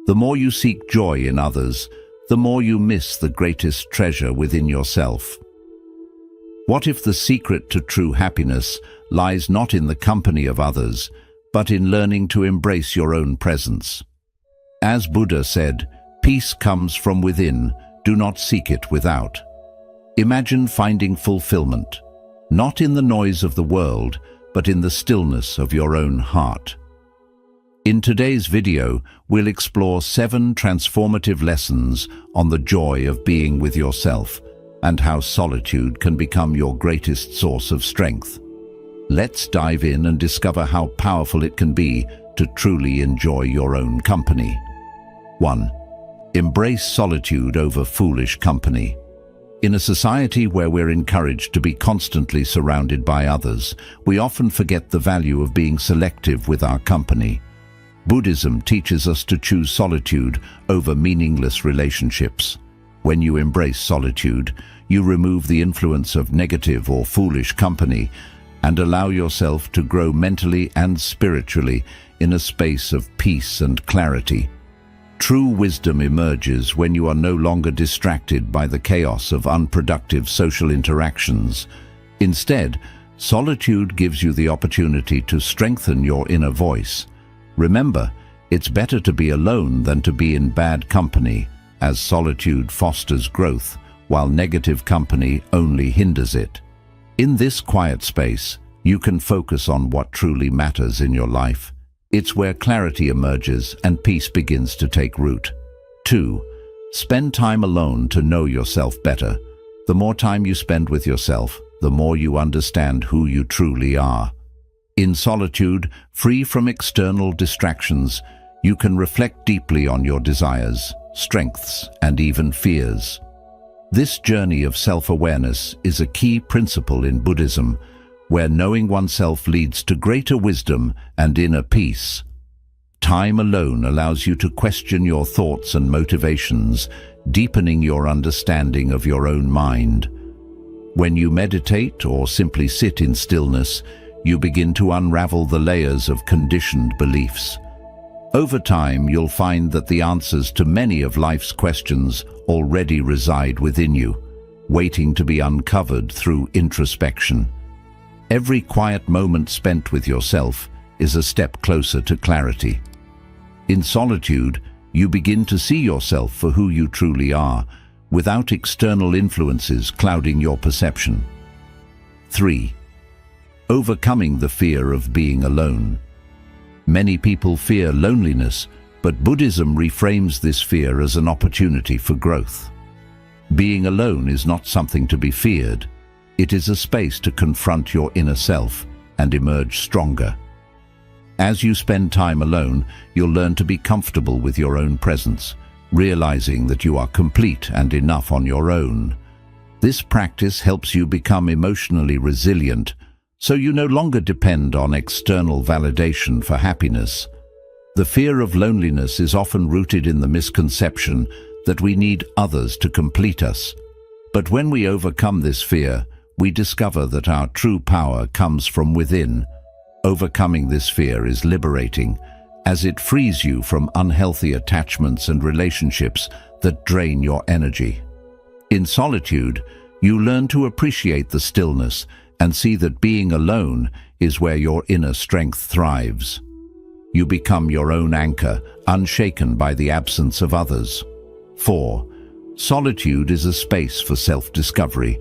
The more you seek joy in others, the more you miss the greatest treasure within yourself. What if the secret to true happiness lies not in the company of others, but in learning to embrace your own presence? As Buddha said, peace comes from within, do not seek it without. Imagine finding fulfillment, not in the noise of the world, but in the stillness of your own heart. In today's video, we'll explore 7 transformative lessons on the joy of being with yourself and how solitude can become your greatest source of strength. Let's dive in and discover how powerful it can be to truly enjoy your own company. 1. Embrace solitude over foolish company. In a society where we're encouraged to be constantly surrounded by others, we often forget the value of being selective with our company. Buddhism teaches us to choose solitude over meaningless relationships. When you embrace solitude, you remove the influence of negative or foolish company and allow yourself to grow mentally and spiritually in a space of peace and clarity. True wisdom emerges when you are no longer distracted by the chaos of unproductive social interactions. Instead, solitude gives you the opportunity to strengthen your inner voice. Remember, it's better to be alone than to be in bad company, as solitude fosters growth, while negative company only hinders it. In this quiet space, you can focus on what truly matters in your life. It's where clarity emerges and peace begins to take root. 2. Spend time alone to know yourself better. The more time you spend with yourself, the more you understand who you truly are. In solitude, free from external distractions, you can reflect deeply on your desires, strengths, and even fears. This journey of self-awareness is a key principle in Buddhism, where knowing oneself leads to greater wisdom and inner peace. Time alone allows you to question your thoughts and motivations, deepening your understanding of your own mind. When you meditate or simply sit in stillness, you begin to unravel the layers of conditioned beliefs. Over time, you'll find that the answers to many of life's questions already reside within you, waiting to be uncovered through introspection. Every quiet moment spent with yourself is a step closer to clarity. In solitude, you begin to see yourself for who you truly are, without external influences clouding your perception. 3. Overcoming the fear of being alone. Many people fear loneliness, but Buddhism reframes this fear as an opportunity for growth. Being alone is not something to be feared. It is a space to confront your inner self and emerge stronger. As you spend time alone, you'll learn to be comfortable with your own presence, realizing that you are complete and enough on your own. This practice helps you become emotionally resilient, so you no longer depend on external validation for happiness. The fear of loneliness is often rooted in the misconception that we need others to complete us. But when we overcome this fear, we discover that our true power comes from within. Overcoming this fear is liberating, as it frees you from unhealthy attachments and relationships that drain your energy. In solitude, you learn to appreciate the stillness and see that being alone is where your inner strength thrives. You become your own anchor, unshaken by the absence of others. 4. Solitude is a space for self-discovery.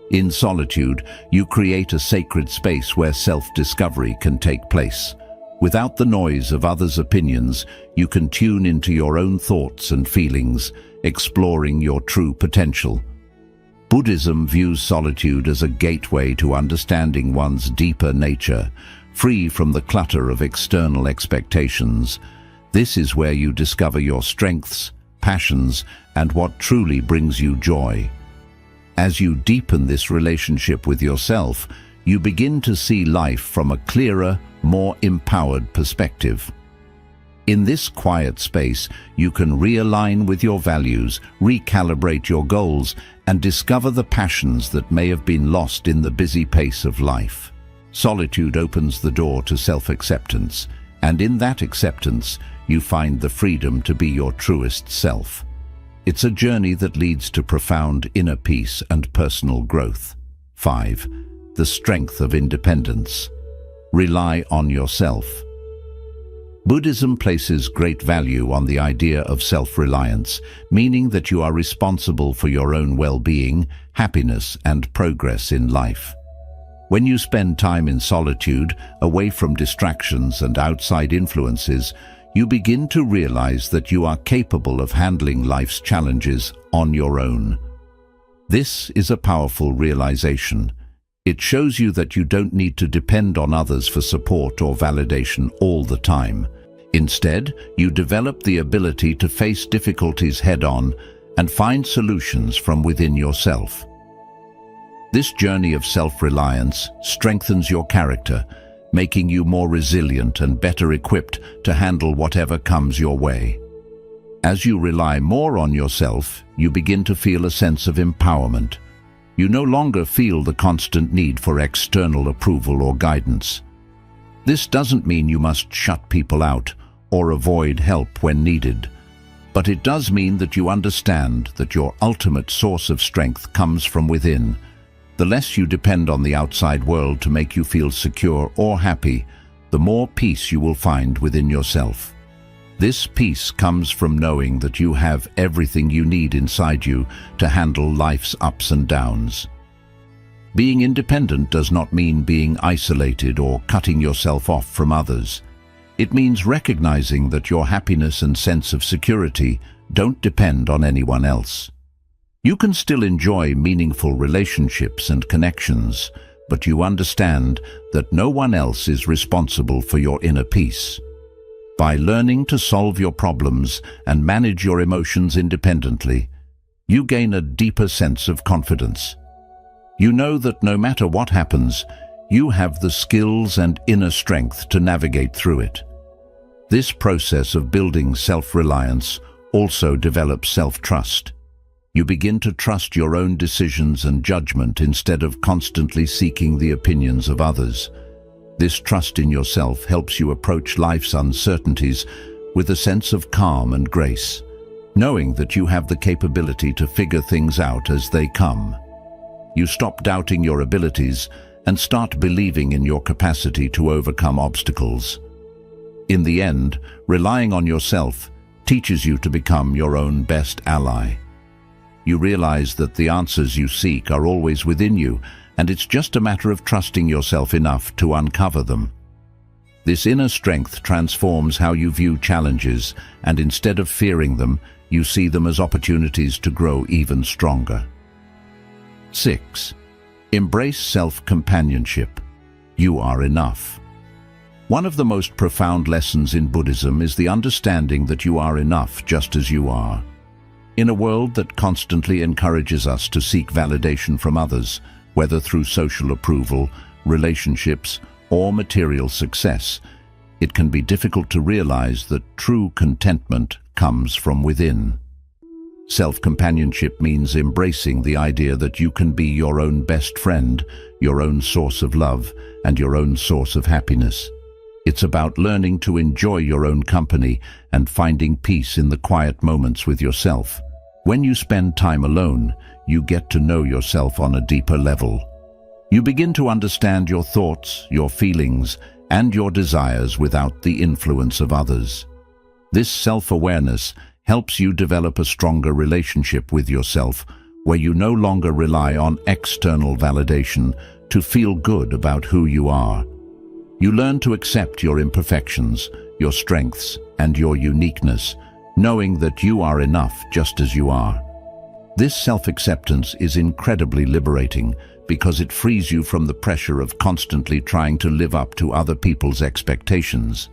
In solitude, you create a sacred space where self-discovery can take place. Without the noise of others' opinions, you can tune into your own thoughts and feelings, exploring your true potential. Buddhism views solitude as a gateway to understanding one's deeper nature, free from the clutter of external expectations. This is where you discover your strengths, passions, and what truly brings you joy. As you deepen this relationship with yourself, you begin to see life from a clearer, more empowered perspective. In this quiet space, you can realign with your values, recalibrate your goals, and discover the passions that may have been lost in the busy pace of life. Solitude opens the door to self-acceptance, and in that acceptance, you find the freedom to be your truest self. It's a journey that leads to profound inner peace and personal growth. 5. The strength of independence. Rely on yourself. Buddhism places great value on the idea of self-reliance, meaning that you are responsible for your own well-being, happiness, and progress in life. When you spend time in solitude, away from distractions and outside influences, you begin to realize that you are capable of handling life's challenges on your own. This is a powerful realization. It shows you that you don't need to depend on others for support or validation all the time. Instead, you develop the ability to face difficulties head-on and find solutions from within yourself. This journey of self-reliance strengthens your character, making you more resilient and better equipped to handle whatever comes your way. As you rely more on yourself, you begin to feel a sense of empowerment. You no longer feel the constant need for external approval or guidance. This doesn't mean you must shut people out or avoid help when needed, but it does mean that you understand that your ultimate source of strength comes from within. The less you depend on the outside world to make you feel secure or happy, the more peace you will find within yourself. This peace comes from knowing that you have everything you need inside you to handle life's ups and downs. Being independent does not mean being isolated or cutting yourself off from others. It means recognizing that your happiness and sense of security don't depend on anyone else. You can still enjoy meaningful relationships and connections, but you understand that no one else is responsible for your inner peace. By learning to solve your problems and manage your emotions independently, you gain a deeper sense of confidence. You know that no matter what happens, you have the skills and inner strength to navigate through it. This process of building self-reliance also develops self-trust. You begin to trust your own decisions and judgment instead of constantly seeking the opinions of others. This trust in yourself helps you approach life's uncertainties with a sense of calm and grace, knowing that you have the capability to figure things out as they come. You stop doubting your abilities and start believing in your capacity to overcome obstacles. In the end, relying on yourself teaches you to become your own best ally. You realize that the answers you seek are always within you, and it's just a matter of trusting yourself enough to uncover them. This inner strength transforms how you view challenges, and instead of fearing them, you see them as opportunities to grow even stronger. 6. Embrace self-companionship. You are enough. One of the most profound lessons in Buddhism is the understanding that you are enough just as you are. In a world that constantly encourages us to seek validation from others, whether through social approval, relationships, or material success, it can be difficult to realize that true contentment comes from within. Self-companionship means embracing the idea that you can be your own best friend, your own source of love, and your own source of happiness. It's about learning to enjoy your own company and finding peace in the quiet moments with yourself. When you spend time alone, you get to know yourself on a deeper level. You begin to understand your thoughts, your feelings, and your desires without the influence of others. This self-awareness helps you develop a stronger relationship with yourself, where you no longer rely on external validation to feel good about who you are. You learn to accept your imperfections, your strengths, and your uniqueness, knowing that you are enough just as you are. This self-acceptance is incredibly liberating because it frees you from the pressure of constantly trying to live up to other people's expectations.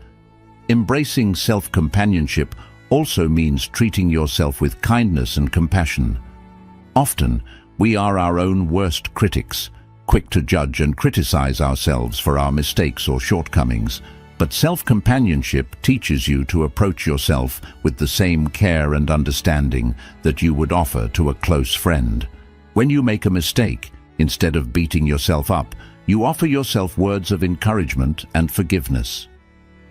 Embracing self-companionship also means treating yourself with kindness and compassion. Often, we are our own worst critics, quick to judge and criticize ourselves for our mistakes or shortcomings, but self-companionship teaches you to approach yourself with the same care and understanding that you would offer to a close friend. When you make a mistake, instead of beating yourself up, you offer yourself words of encouragement and forgiveness.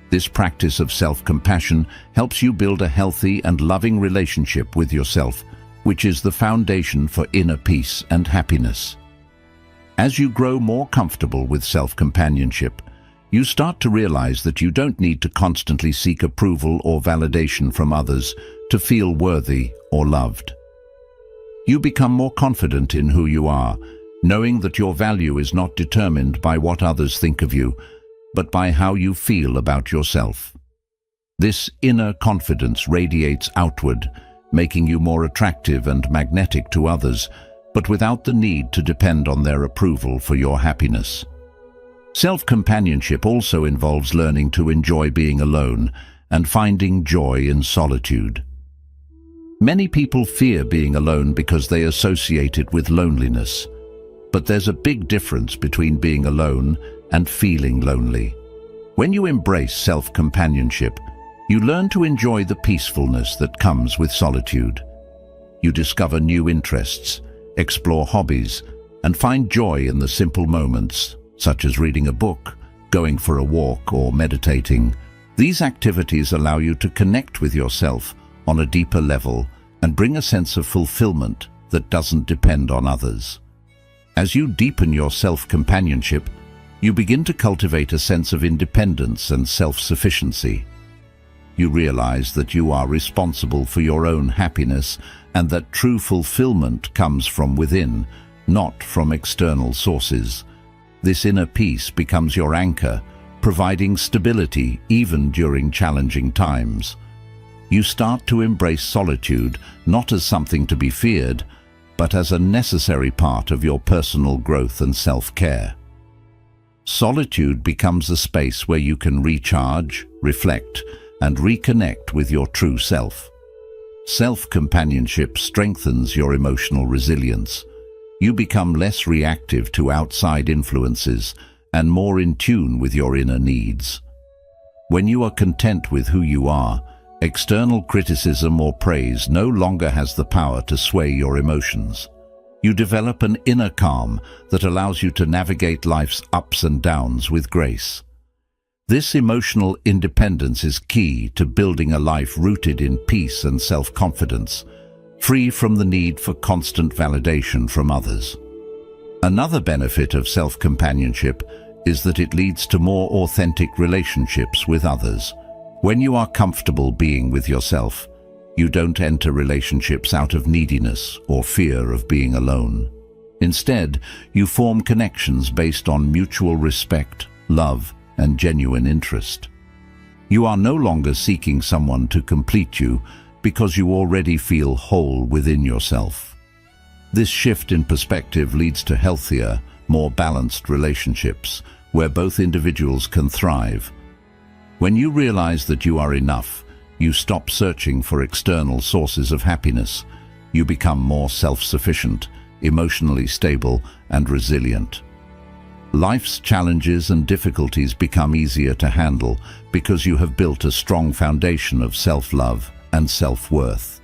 This practice of self-compassion helps you build a healthy and loving relationship with yourself, which is the foundation for inner peace and happiness. As you grow more comfortable with self-companionship, you start to realize that you don't need to constantly seek approval or validation from others to feel worthy or loved. You become more confident in who you are, knowing that your value is not determined by what others think of you, but by how you feel about yourself. This inner confidence radiates outward, making you more attractive and magnetic to others, but without the need to depend on their approval for your happiness. Self-companionship also involves learning to enjoy being alone and finding joy in solitude. Many people fear being alone because they associate it with loneliness. But there's a big difference between being alone and feeling lonely. When you embrace self-companionship, you learn to enjoy the peacefulness that comes with solitude. You discover new interests, explore hobbies, and find joy in the simple moments, such as reading a book, going for a walk, or meditating. These activities allow you to connect with yourself on a deeper level and bring a sense of fulfillment that doesn't depend on others. As you deepen your self-companionship, you begin to cultivate a sense of independence and self-sufficiency. You realize that you are responsible for your own happiness and that true fulfillment comes from within, not from external sources. This inner peace becomes your anchor, providing stability even during challenging times. You start to embrace solitude not as something to be feared, but as a necessary part of your personal growth and self-care. Solitude becomes a space where you can recharge, reflect, and reconnect with your true self. Self-companionship strengthens your emotional resilience. You become less reactive to outside influences and more in tune with your inner needs. When you are content with who you are, external criticism or praise no longer has the power to sway your emotions. You develop an inner calm that allows you to navigate life's ups and downs with grace. This emotional independence is key to building a life rooted in peace and self-confidence, free from the need for constant validation from others. Another benefit of self-companionship is that it leads to more authentic relationships with others. When you are comfortable being with yourself, you don't enter relationships out of neediness or fear of being alone. Instead, you form connections based on mutual respect, love, and genuine interest. You are no longer seeking someone to complete you because you already feel whole within yourself. This shift in perspective leads to healthier, more balanced relationships where both individuals can thrive. When you realize that you are enough, you stop searching for external sources of happiness. You become more self-sufficient, emotionally stable, and resilient. Life's challenges and difficulties become easier to handle because you have built a strong foundation of self-love and self-worth.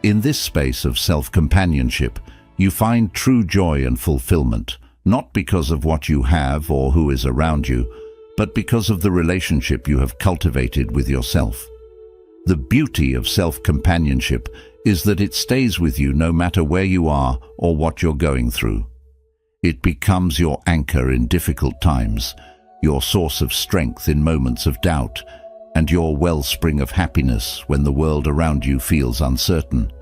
In this space of self-companionship, you find true joy and fulfillment, not because of what you have or who is around you, but because of the relationship you have cultivated with yourself. The beauty of self-companionship is that it stays with you no matter where you are or what you're going through. It becomes your anchor in difficult times, your source of strength in moments of doubt, and your wellspring of happiness when the world around you feels uncertain.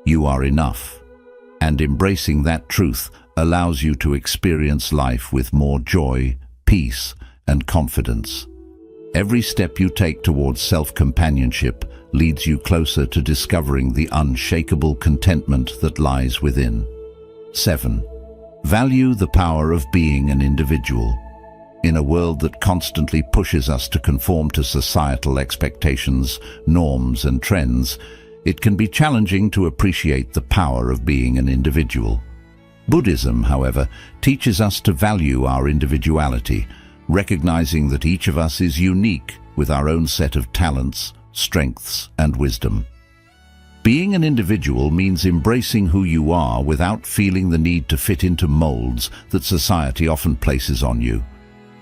You are enough, and embracing that truth allows you to experience life with more joy, peace, and confidence. Every step you take towards self-companionship leads you closer to discovering the unshakable contentment that lies within. 7. Value the power of being an individual. In a world that constantly pushes us to conform to societal expectations, norms, and trends, it can be challenging to appreciate the power of being an individual. Buddhism, however, teaches us to value our individuality, recognizing that each of us is unique with our own set of talents, strengths, and wisdom. Being an individual means embracing who you are without feeling the need to fit into molds that society often places on you.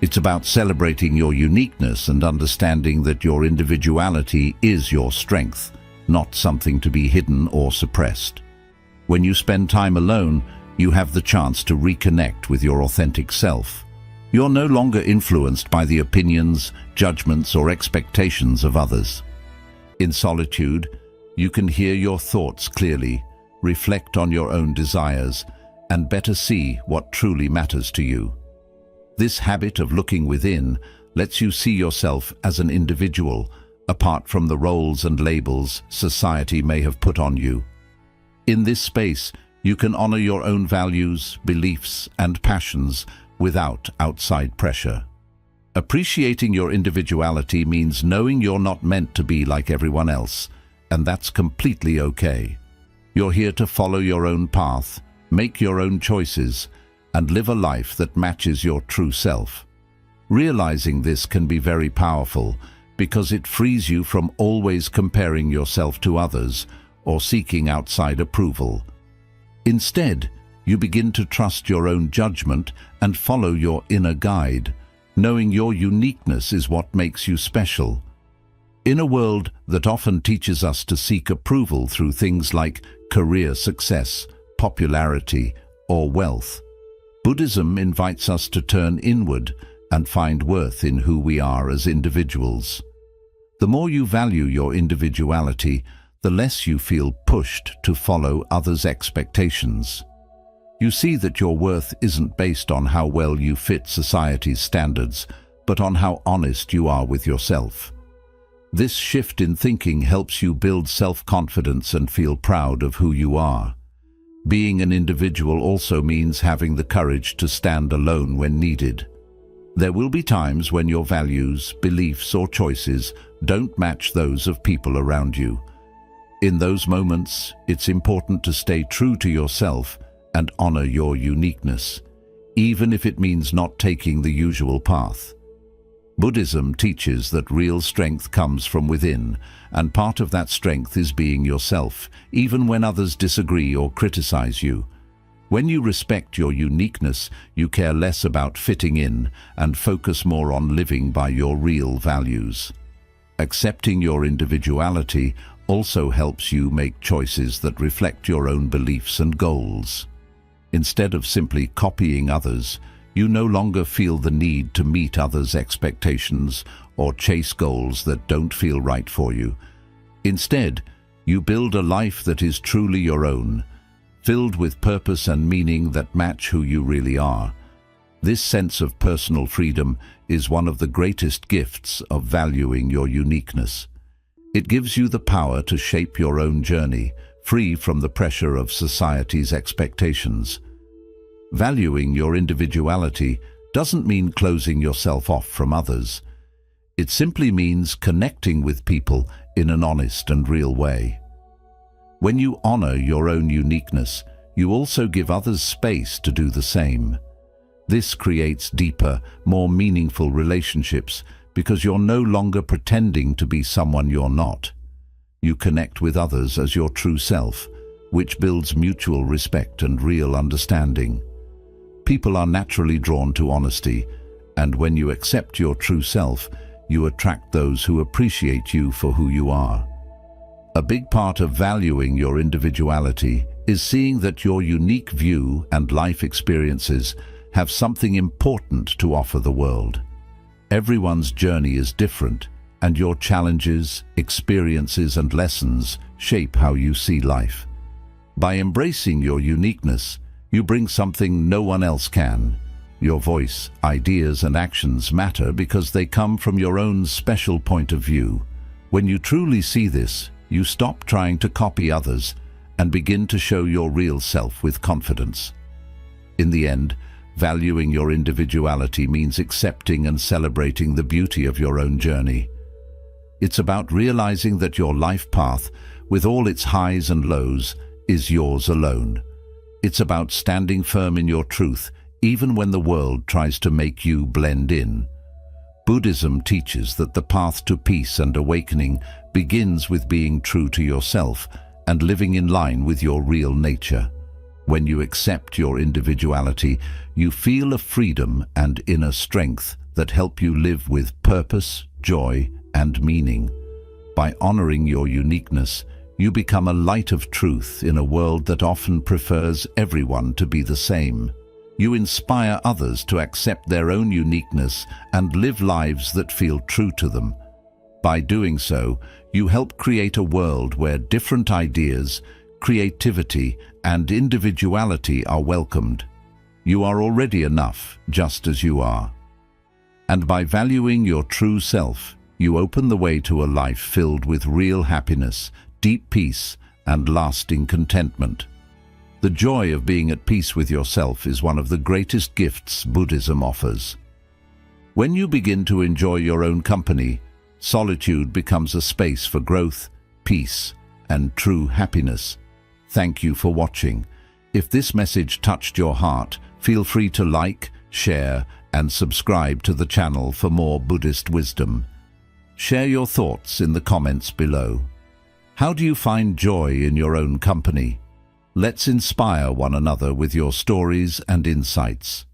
It's about celebrating your uniqueness and understanding that your individuality is your strength, not something to be hidden or suppressed. When you spend time alone, you have the chance to reconnect with your authentic self. You're no longer influenced by the opinions, judgments, or expectations of others. In solitude, you can hear your thoughts clearly, reflect on your own desires, and better see what truly matters to you. This habit of looking within lets you see yourself as an individual, apart from the roles and labels society may have put on you. In this space, you can honor your own values, beliefs, and passions without outside pressure. Appreciating your individuality means knowing you're not meant to be like everyone else, and that's completely okay. You're here to follow your own path, make your own choices, and live a life that matches your true self. Realizing this can be very powerful because it frees you from always comparing yourself to others or seeking outside approval. Instead, you begin to trust your own judgment and follow your inner guide, knowing your uniqueness is what makes you special. In a world that often teaches us to seek approval through things like career success, popularity, or wealth, Buddhism invites us to turn inward and find worth in who we are as individuals. The more you value your individuality, the less you feel pushed to follow others' expectations. You see that your worth isn't based on how well you fit society's standards, but on how honest you are with yourself. This shift in thinking helps you build self-confidence and feel proud of who you are. Being an individual also means having the courage to stand alone when needed. There will be times when your values, beliefs, or choices don't match those of people around you. In those moments, it's important to stay true to yourself and honor your uniqueness, even if it means not taking the usual path. Buddhism teaches that real strength comes from within, and part of that strength is being yourself, even when others disagree or criticize you. When you respect your uniqueness, you care less about fitting in and focus more on living by your real values. Accepting your individuality also helps you make choices that reflect your own beliefs and goals. Instead of simply copying others, you no longer feel the need to meet others' expectations or chase goals that don't feel right for you. Instead, you build a life that is truly your own, filled with purpose and meaning that match who you really are. This sense of personal freedom is one of the greatest gifts of valuing your uniqueness. It gives you the power to shape your own journey, free from the pressure of society's expectations. Valuing your individuality doesn't mean closing yourself off from others. It simply means connecting with people in an honest and real way. When you honor your own uniqueness, you also give others space to do the same. This creates deeper, more meaningful relationships because you're no longer pretending to be someone you're not. You connect with others as your true self, which builds mutual respect and real understanding. People are naturally drawn to honesty, and when you accept your true self, you attract those who appreciate you for who you are. A big part of valuing your individuality is seeing that your unique view and life experiences have something important to offer the world. Everyone's journey is different, and your challenges, experiences, and lessons shape how you see life. By embracing your uniqueness, you bring something no one else can. Your voice, ideas, and actions matter because they come from your own special point of view. When you truly see this, you stop trying to copy others and begin to show your real self with confidence. In the end, valuing your individuality means accepting and celebrating the beauty of your own journey. It's about realizing that your life path, with all its highs and lows, is yours alone. It's about standing firm in your truth, even when the world tries to make you blend in. Buddhism teaches that the path to peace and awakening begins with being true to yourself and living in line with your real nature. When you accept your individuality, you feel a freedom and inner strength that help you live with purpose, joy, and meaning. By honoring your uniqueness, you become a light of truth in a world that often prefers everyone to be the same. You inspire others to accept their own uniqueness and live lives that feel true to them. By doing so, you help create a world where different ideas, creativity, and individuality are welcomed. You are already enough, just as you are. And by valuing your true self, you open the way to a life filled with real happiness, deep peace, and lasting contentment. The joy of being at peace with yourself is one of the greatest gifts Buddhism offers. When you begin to enjoy your own company, solitude becomes a space for growth, peace, and true happiness. Thank you for watching. If this message touched your heart, feel free to like, share, and subscribe to the channel for more Buddhist wisdom. Share your thoughts in the comments below. How do you find joy in your own company? Let's inspire one another with your stories and insights.